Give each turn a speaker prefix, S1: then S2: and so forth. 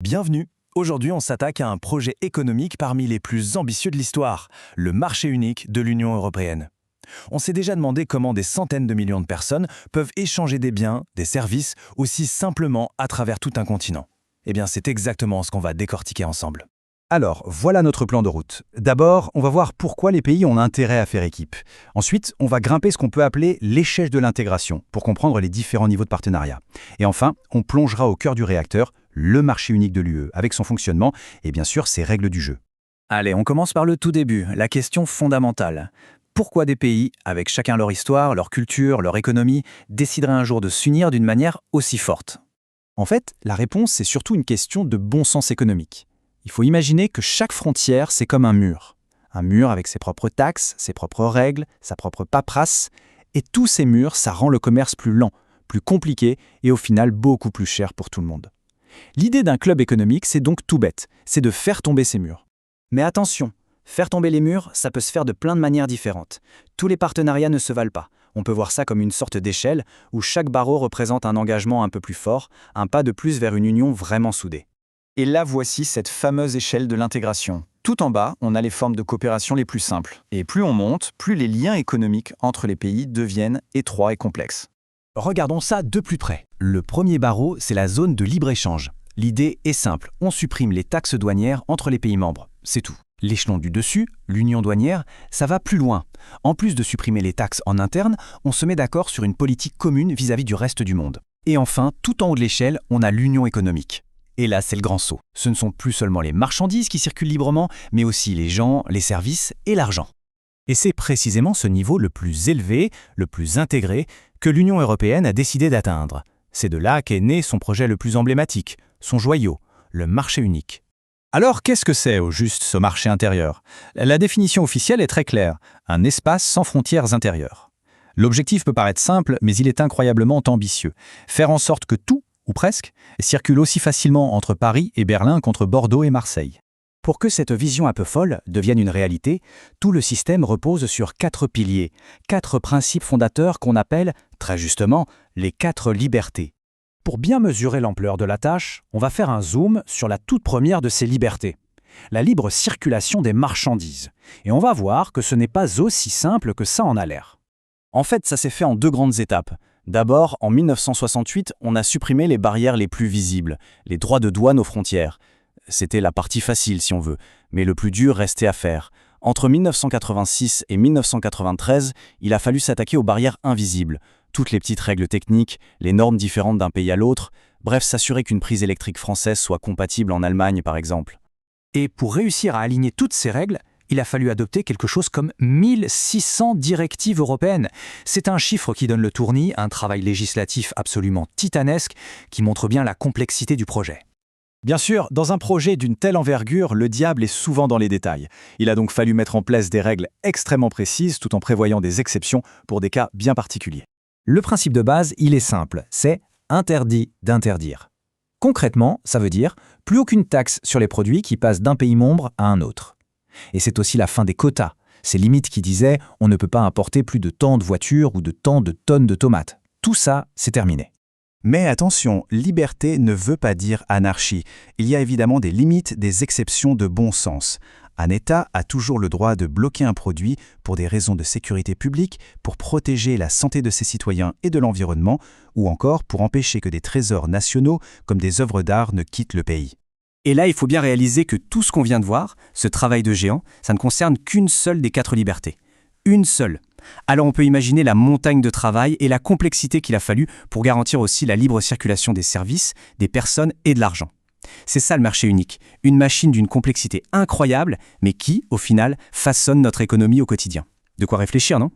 S1: Bienvenue. Aujourd'hui, on s'attaque à un projet économique parmi les plus ambitieux de l'histoire, le marché unique de l'Union européenne. On s'est déjà demandé comment des centaines de millions de personnes peuvent échanger des biens, des services, aussi simplement à travers tout un continent. Eh bien, c'est exactement ce qu'on va décortiquer ensemble.
S2: Alors, voilà notre plan de route. D'abord, on va voir pourquoi les pays ont intérêt à faire équipe. Ensuite, on va grimper ce qu'on peut appeler l'échelle de l'intégration pour comprendre les différents niveaux de partenariat. Et enfin, on plongera au cœur du réacteur, le marché unique de l'UE, avec son fonctionnement et bien sûr ses règles du jeu.
S3: Allez, on commence par le tout début, la question fondamentale. Pourquoi des pays, avec chacun leur histoire, leur culture, leur économie, décideraient un jour de s'unir d'une manière aussi forte?
S2: En fait, la réponse, c'est surtout une question de bon sens économique. Il faut imaginer que chaque frontière, c'est comme un mur. Un mur avec ses propres taxes, ses propres règles, sa propre paperasse. Et tous ces murs, ça rend le commerce plus lent, plus compliqué et au final beaucoup plus cher pour tout le monde. L'idée d'un club économique, c'est donc tout bête, c'est de faire tomber ces murs.
S3: Mais attention, faire tomber les murs, ça peut se faire de plein de manières différentes. Tous les partenariats ne se valent pas. On peut voir ça comme une sorte d'échelle où chaque barreau représente un engagement un peu plus fort, un pas de plus vers une union vraiment soudée.
S2: Et là, voici cette fameuse échelle de l'intégration. Tout en bas, on a les formes de coopération les plus simples. Et plus on monte, plus les liens économiques entre les pays deviennent étroits et complexes.
S1: Regardons ça de plus près. Le premier barreau, c'est la zone de libre-échange. L'idée est simple, on supprime les taxes douanières entre les pays membres, c'est tout. L'échelon du dessus, l'union douanière, ça va plus loin. En plus de supprimer les taxes en interne, on se met d'accord sur une politique commune vis-à-vis du reste du monde. Et enfin, tout en haut de l'échelle, on a l'union économique. Et là, c'est le grand saut. Ce ne sont plus seulement les marchandises qui circulent librement, mais aussi les gens, les services et l'argent. Et c'est précisément ce niveau le plus élevé, le plus intégré, que l'Union européenne a décidé d'atteindre. C'est de là qu'est né son projet le plus emblématique, son joyau, le marché unique.
S2: Alors, qu'est-ce que c'est au juste ce marché intérieur? La définition officielle est très claire, un espace sans frontières intérieures. L'objectif peut paraître simple, mais il est incroyablement ambitieux. Faire en sorte que tout, ou presque, circule aussi facilement entre Paris et Berlin qu'entre Bordeaux et Marseille.
S1: Pour que cette vision un peu folle devienne une réalité, tout le système repose sur 4 piliers, 4 principes fondateurs qu'on appelle, très justement, les 4 libertés. Pour bien mesurer l'ampleur de la tâche, on va faire un zoom sur la toute première de ces libertés, la libre circulation des marchandises. Et on va voir que ce n'est pas aussi simple que ça en a l'air. En fait, ça s'est fait en 2 grandes étapes. D'abord, en 1968, on a supprimé les barrières les plus visibles, les droits de douane aux frontières. C'était la partie facile si on veut, mais le plus dur restait à faire. Entre 1986 et 1993, il a fallu s'attaquer aux barrières invisibles, toutes les petites règles techniques, les normes différentes d'un pays à l'autre, bref, s'assurer qu'une prise électrique française soit compatible en Allemagne par exemple. Et pour réussir à aligner toutes ces règles, il a fallu adopter quelque chose comme 1600 directives européennes. C'est un chiffre qui donne le tournis, un travail législatif absolument titanesque qui montre bien la complexité du projet. Bien sûr, dans un projet d'une telle envergure, le diable est souvent dans les détails. Il a donc fallu mettre en place des règles extrêmement précises tout en prévoyant des exceptions pour des cas bien particuliers.
S3: Le principe de base, il est simple, c'est interdit d'interdire. Concrètement, ça veut dire plus aucune taxe sur les produits qui passent d'un pays membre à un autre. Et c'est aussi la fin des quotas, ces limites qui disaient on ne peut pas importer plus de tant de voitures ou de tant de tonnes de tomates. Tout ça, c'est terminé.
S2: Mais attention, liberté ne veut pas dire anarchie. Il y a évidemment des limites, des exceptions de bon sens. Un État a toujours le droit de bloquer un produit pour des raisons de sécurité publique, pour protéger la santé de ses citoyens et de l'environnement, ou encore pour empêcher que des trésors nationaux comme des œuvres d'art ne quittent le pays.
S1: Et là, il faut bien réaliser que tout ce qu'on vient de voir, ce travail de géant, ça ne concerne qu'une seule des 4 libertés. Une seule. Alors on peut imaginer la montagne de travail et la complexité qu'il a fallu pour garantir aussi la libre circulation des services, des personnes et de l'argent. C'est ça le marché unique, une machine d'une complexité incroyable, mais qui, au final, façonne notre économie au quotidien. De quoi réfléchir, non ?